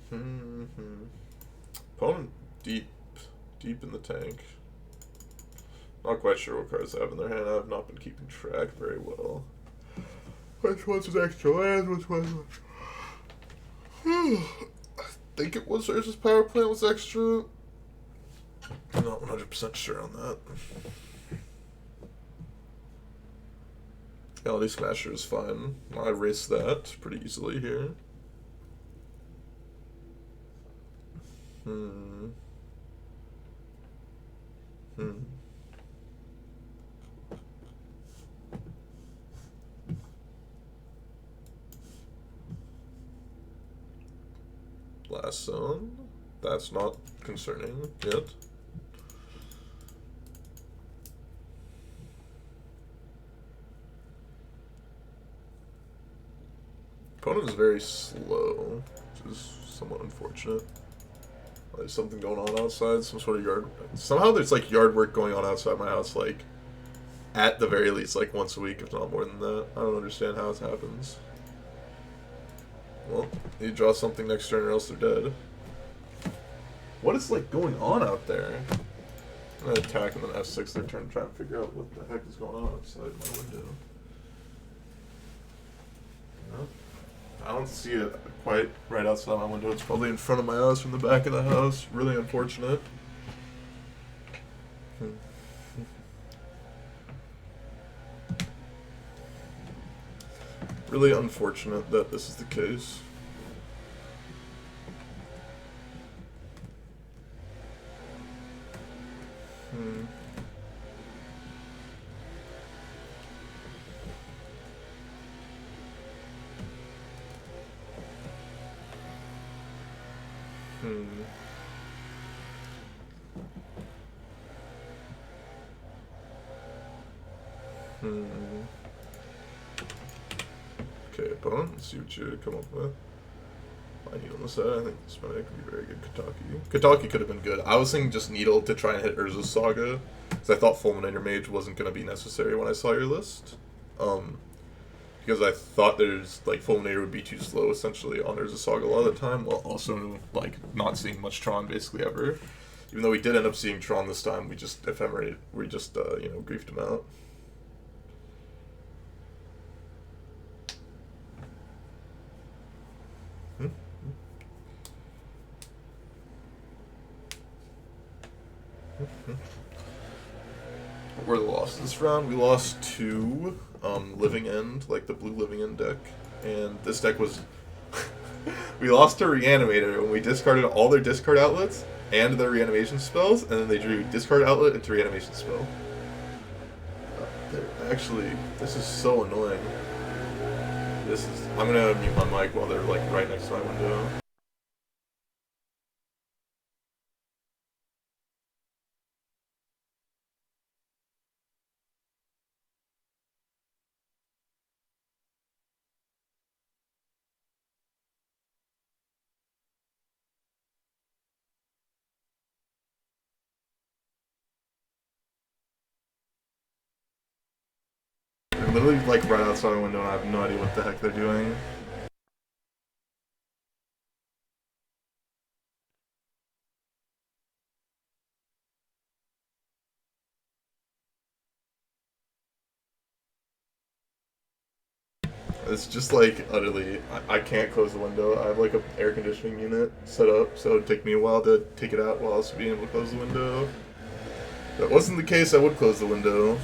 Hmm. Opponent deep in the tank. Not quite sure what cards they have in their hand. I have not been keeping track very well. Which one's was extra land? Which one? I think it was versus power plant was extra. I'm not 100% sure on that. Reality Smasher is fine. I erase that pretty easily here. Hmm. Last zone. That's not concerning yet. Opponent is very slow, which is somewhat unfortunate. There's something going on outside, some sort of yard. Somehow there's like yard work going on outside my house, like at the very least, like once a week, if not more than that. I don't understand how it happens. Well, you draw something next turn or else they're dead. What is like going on out there? I'm gonna attack and then F6 their turn, try and figure out what the heck is going on outside my window. No? I don't see it quite right outside my window. It's probably in front of my house from the back of the house. Really unfortunate. Really unfortunate that this is the case. Hmm. Okay, opponent, let's see what you come up with. I need on the side. I think this might could be very good. Kataki could have been good. I was thinking just Needle to try and hit Urza's Saga, because I thought Fulminator Mage wasn't going to be necessary when I saw your list. Because I thought there's, like, Fulminator would be too slow, essentially, on Urza's Saga a lot of the time, while also, like, not seeing much Tron basically ever. Even though we did end up seeing Tron this time, we just ephemerated, we just, griefed him out. What were the losses this round? We lost to Living End, like the blue Living End deck, and this deck was... we lost to Reanimator when we discarded all their discard outlets and their reanimation spells, and then they drew discard outlet into reanimation spell. Actually, this is so annoying. I'm gonna mute my mic while they're like right next to my window. They're literally like right outside my window and I have no idea what the heck they're doing. It's just like utterly. I can't close the window. I have like a air conditioning unit set up, so it'd take me a while to take it out while also being able to close the window. If that wasn't the case, I would close the window.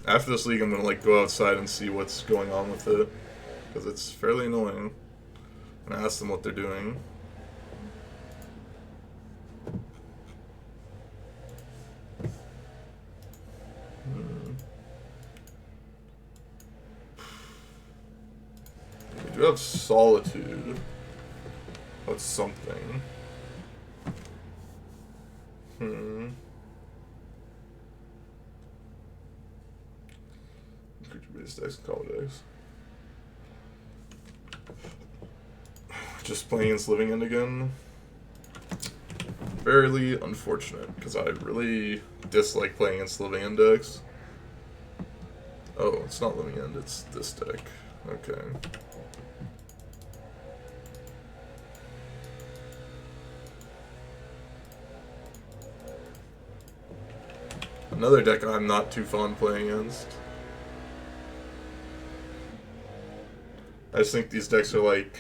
After this league, I'm gonna like go outside and see what's going on with it, because it's fairly annoying. And ask them what they're doing. We do have Solitude. That's something. Creature-based decks and combo decks. Just playing against Living End again. Fairly unfortunate, because I really dislike playing against Living End decks. Oh, it's not Living End, it's this deck. Okay. Another deck I'm not too fond playing against. I just think these decks are like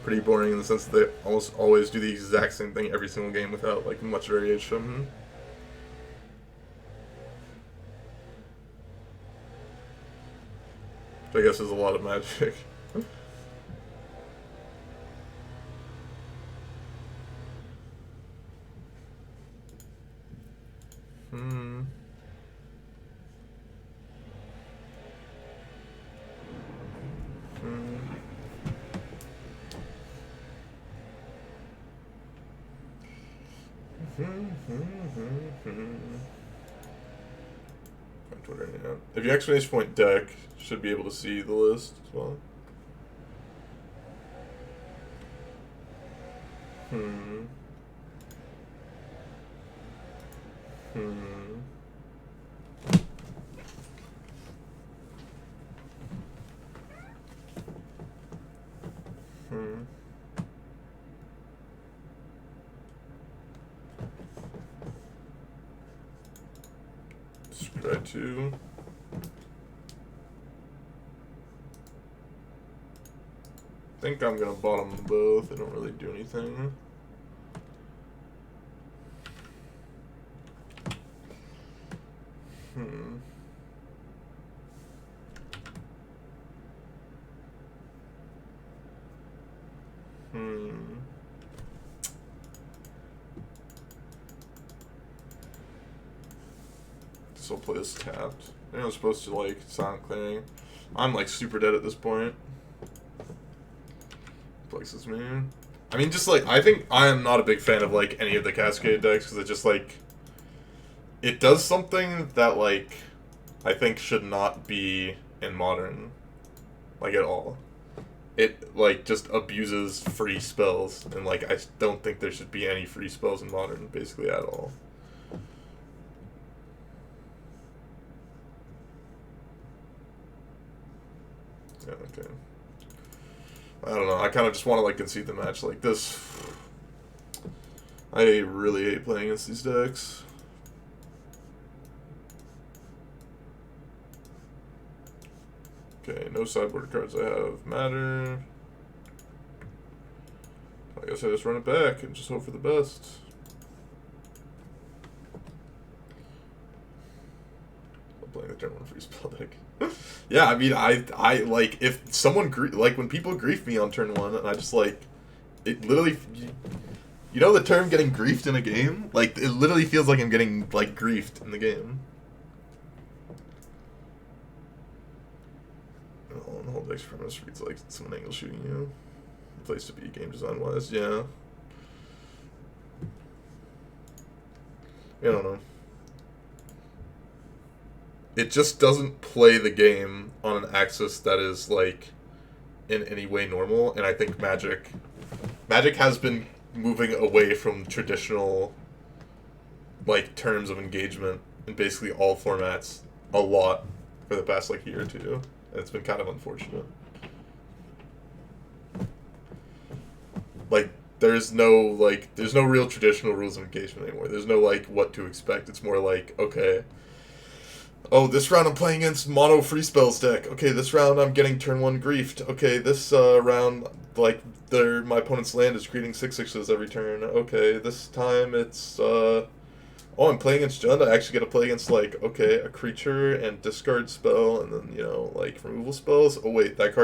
pretty boring in the sense that they almost always do the exact same thing every single game without like much variation. Which I guess is a lot of Magic. Twitter, yeah. If you exclamation point deck, should be able to see the list as well. Scry 2. I think I'm gonna bottom them both. They don't really do anything. Still play this tapped. I think I'm supposed to like silent clearing. I'm like super dead at this point. Places me. I mean, just like I think I am not a big fan of like any of the Cascade decks because it just like it does something that like I think should not be in Modern, like at all. It like just abuses free spells, and like I don't think there should be any free spells in Modern basically at all. Yeah, okay. I don't know. I kind of just want to like concede the match like this. I really hate playing against these decks. Okay, no sideboard cards I have matter. I guess I just run it back and just hope for the best. I'm playing the turn 1 free spell deck. Yeah, I mean, I like, if someone, like, when people grief me on turn 1, and I just, like, it literally, you know the term getting griefed in a game? Like, it literally feels like I'm getting, like, griefed in the game. Oh, and the whole deck's premise reads like someone angle shooting you. Place to be game design wise, yeah. I don't know. It just doesn't play the game on an axis that is like in any way normal, and I think Magic has been moving away from traditional like terms of engagement in basically all formats a lot for the past like year or two. And it's been kind of unfortunate. Like, there's no real traditional rules of engagement anymore. There's no, like, what to expect. It's more like, okay, Oh, this round I'm playing against mono free spells deck. Okay, this round I'm getting turn 1 griefed. Okay, this round, like, my opponent's land is creating 6/6s every turn. Okay, this time it's, oh, I'm playing against Jund. I actually get to play against, like, okay, a creature and discard spell, and then, you know, like, removal spells. Oh, wait, that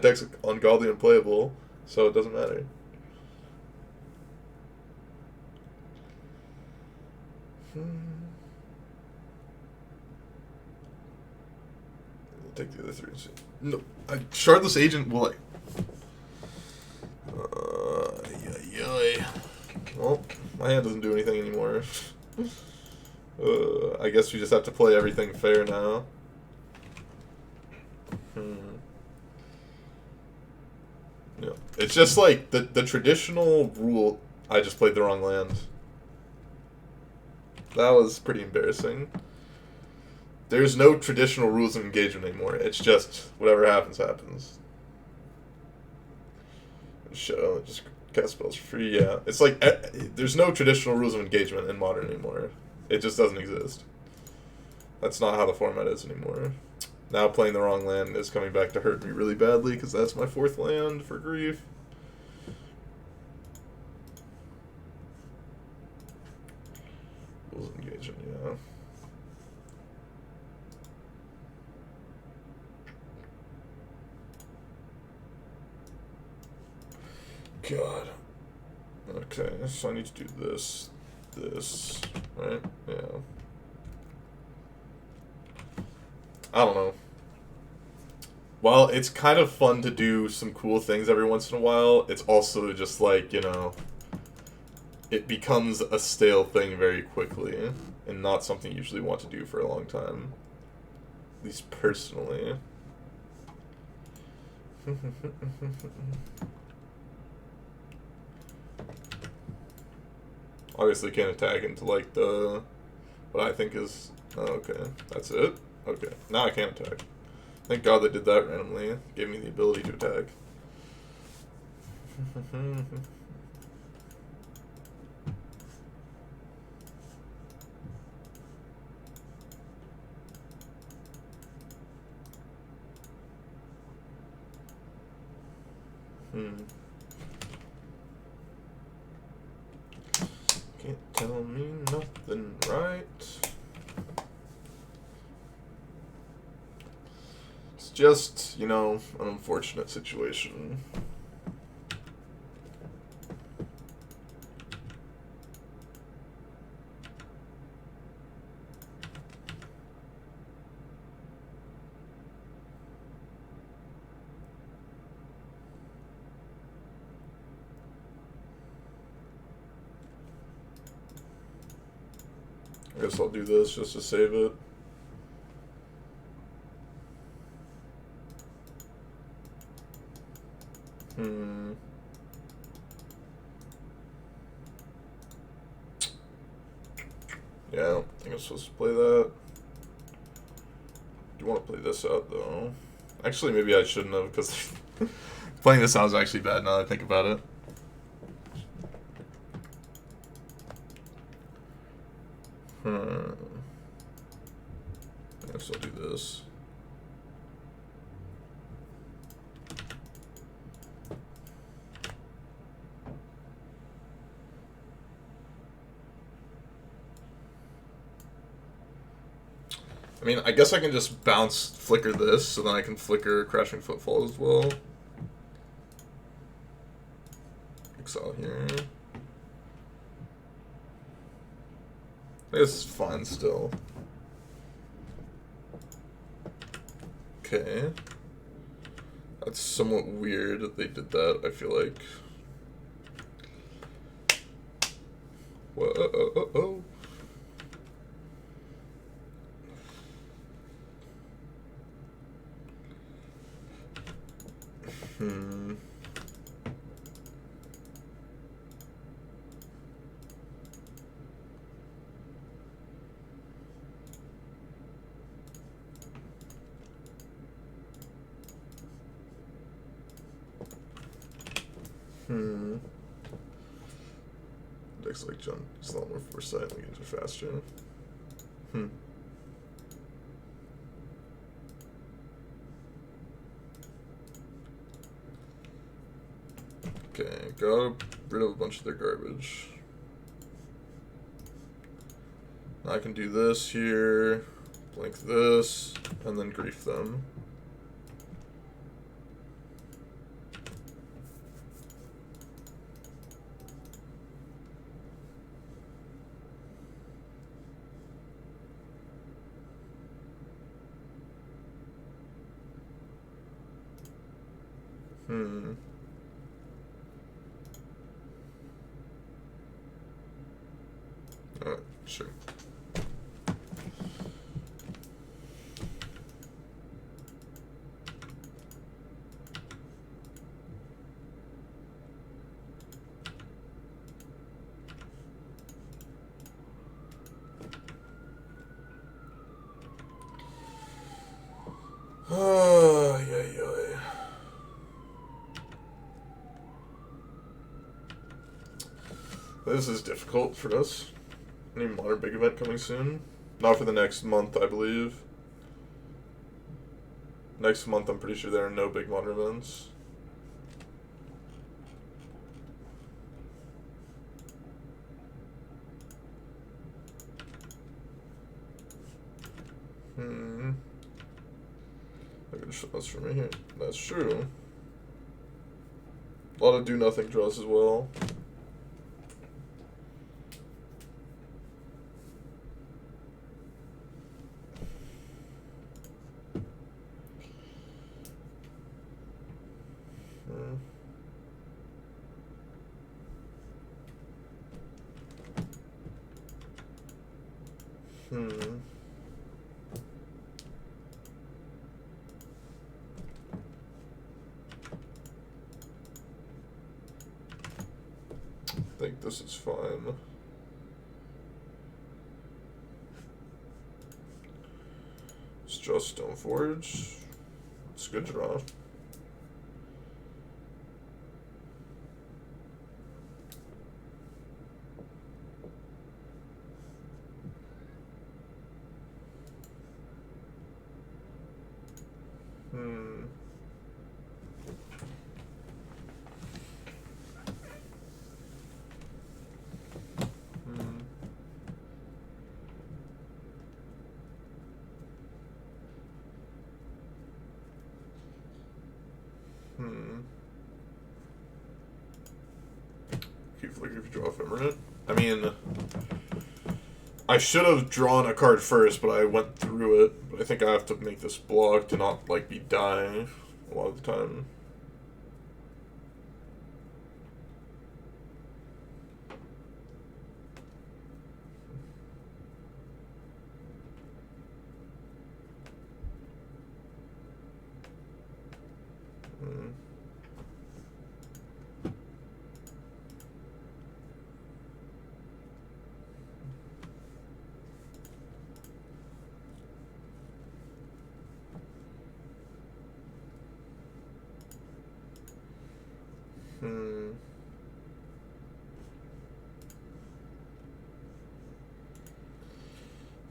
deck's ungodly unplayable, so it doesn't matter. Take the other 3. No, Shardless Agent will, like... Well, my hand doesn't do anything anymore. I guess we just have to play everything fair now. Yeah. It's just like the traditional rule. I just played the wrong land. That was pretty embarrassing. There's no traditional rules of engagement anymore. It's just whatever happens, happens. Show, just cast spells for free, yeah. It's like, there's no traditional rules of engagement in Modern anymore. It just doesn't exist. That's not how the format is anymore. Now playing the wrong land is coming back to hurt me really badly, because that's my 4th land for grief. Rules of engagement, yeah. God. Okay, so I need to do this, right? Yeah. I don't know. While it's kind of fun to do some cool things every once in a while, it's also just like, you know, it becomes a stale thing very quickly, and not something you usually want to do for a long time. At least personally. Obviously can't attack into, like, what I think is... Oh, okay, that's it? Okay, now I can't attack. Thank God they did that randomly. Gave me the ability to attack. Can't tell me nothing, right? It's just, you know, an unfortunate situation. I guess I'll do this just to save it. Yeah, I don't think I'm supposed to play that. Do you want to play this out, though? Actually, maybe I shouldn't have, because playing this out is actually bad now that I think about it. I guess I'll do this. I mean, I guess I can just flicker this, so then I can flicker Crashing Footfall as well. Exile here. It's fine still. Okay. That's somewhat weird that they did that, I feel like. Whoa. Decks like Jund, it's a lot more foresight and we get it faster. Okay, got rid of a bunch of their garbage. Now I can do this here, blink this, and then grief them. Alright, sure. Oh, yeah. This is difficult for us. Any modern big event coming soon? Not for the next month, I believe. Next month, I'm pretty sure there are no big modern events. I can show us from here. That's true. A lot of do nothing draws as well. I think this is fine. It's just Stoneforge. It's a good draw. Keep looking if you draw ephemerete. I mean, I should have drawn a card first, but I went through it. But I think I have to make this block to not, like, be dying a lot of the time.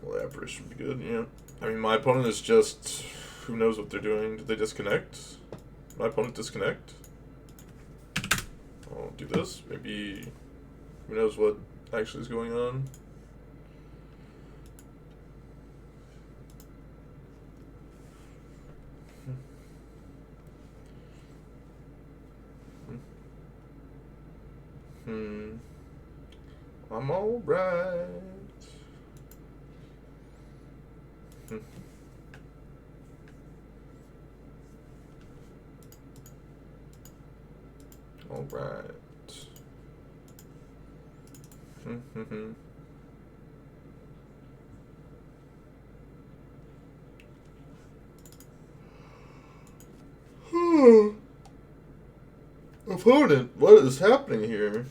Well, apparition would be good, yeah. I mean, my opponent is just... Who knows what they're doing? Did they disconnect? My opponent disconnect? I'll do this. Maybe... Who knows what actually is going on? I'm alright. Alright. Opponent, what is happening here?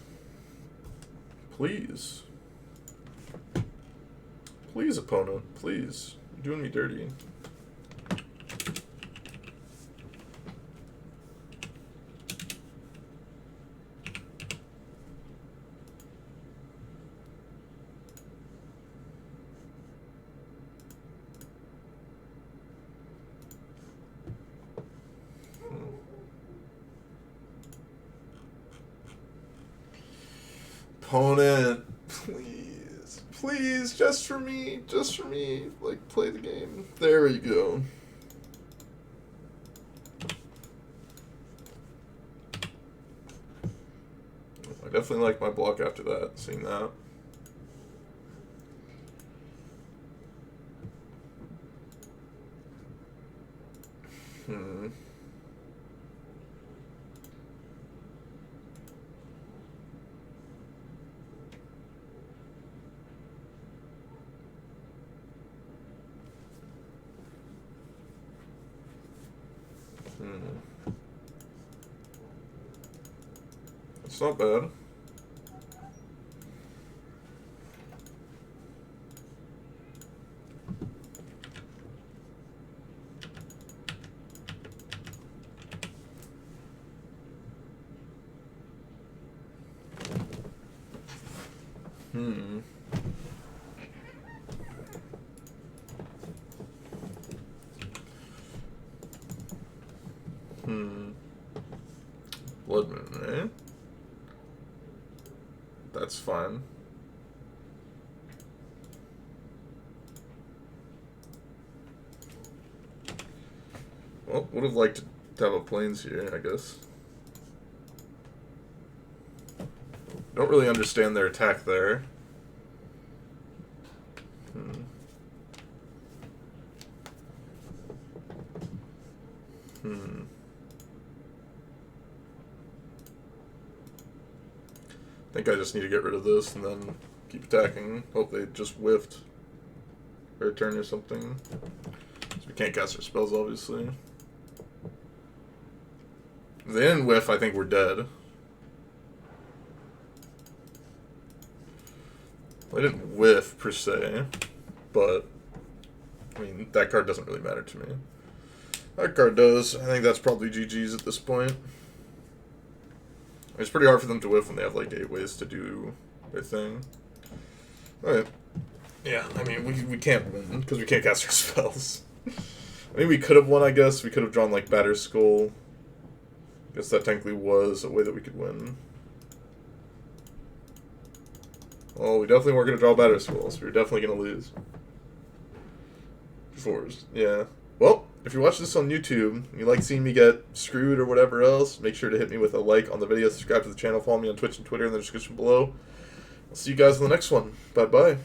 Please. Please, opponent, please. You're doing me dirty. Opponent, please, please, just for me, like, play the game. There we go. I definitely like my block after that, seeing that. Hmm. It's not bad. Blood Moon, eh? That's fine. Well, would have liked to have a plains here, I guess. Don't really understand their attack there. I think I just need to get rid of this and then keep attacking. Hope they just whiffed their turn or something. So we can't cast our spells, obviously. If they didn't whiff, I think we're dead. They didn't whiff, per se. But, I mean, that card doesn't really matter to me. That card does. I think that's probably GG's at this point. It's pretty hard for them to whiff when they have like 8 ways to do their thing. Alright. Yeah, I mean, we can't win because we can't cast our spells. I mean, we could have won, I guess. We could have drawn like Batter Skull. I guess that technically was a way that we could win. Well, we definitely weren't going to draw Batter Skull, so we were definitely going to lose. 4s, yeah. Well, if you're watching this on YouTube and you like seeing me get screwed or whatever else, make sure to hit me with a like on the video, subscribe to the channel, follow me on Twitch and Twitter in the description below. I'll see you guys in the next one. Bye-bye.